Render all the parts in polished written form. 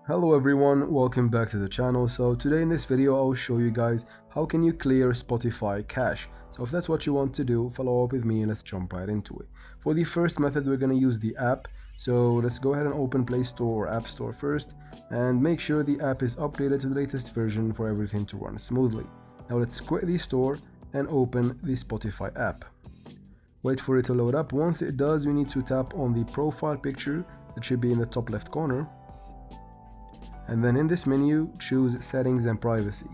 Hello everyone, welcome back to the channel. So today in this video I'll show you guys how can you clear Spotify cache. So if that's what you want to do, follow up with me and let's jump right into it. For the first method we're going to use the app. So let's go ahead and open Play Store or App Store first and make sure the app is updated to the latest version for everything to run smoothly. Now let's quit the store and open the Spotify app. Wait for it to load up. Once it does, you need to tap on the profile picture that should be in the top left corner. And then in this menu, choose Settings and Privacy.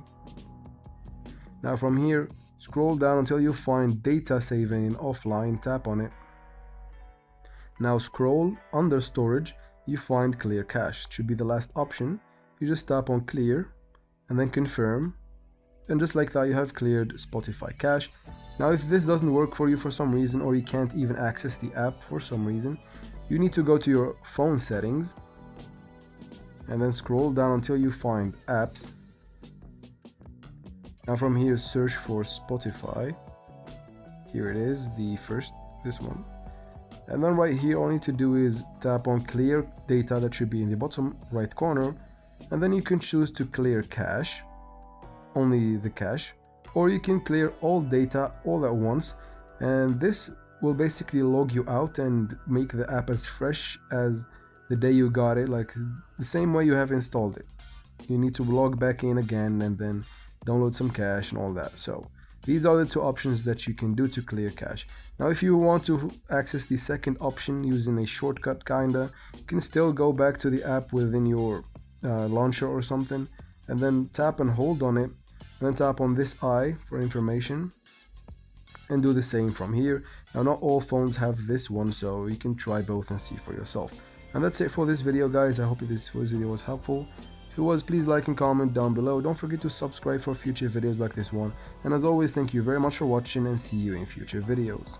Now from here, scroll down until you find Data Saving in Offline, tap on it. Now scroll under Storage, you find Clear Cache. It should be the last option. You just tap on Clear and then Confirm. And just like that, you have cleared Spotify cache. Now if this doesn't work for you for some reason, or you can't even access the app for some reason, you need to go to your phone settings and then scroll down until you find apps. Now from here, search for Spotify. Here it is, this one. And then right here, all you need to do is tap on clear data, that should be in the bottom right corner. And then you can choose to clear cache, only the cache, or you can clear all data all at once. And this will basically log you out and make the app as fresh as the day you got it, like the same way you have installed it. You need to log back in again and then download some cache and all that. So these are the two options that you can do to clear cache. Now if you want to access the second option using a shortcut kinda, you can still go back to the app within your launcher or something, and then tap and hold on it, and then tap on this eye for information, and do the same from here. Now not all phones have this one, so you can try both and see for yourself. And that's it for this video, guys. I hope this video was helpful. If it was, please like and comment down below. Don't forget to subscribe for future videos like this one. And as always, thank you very much for watching and see you in future videos.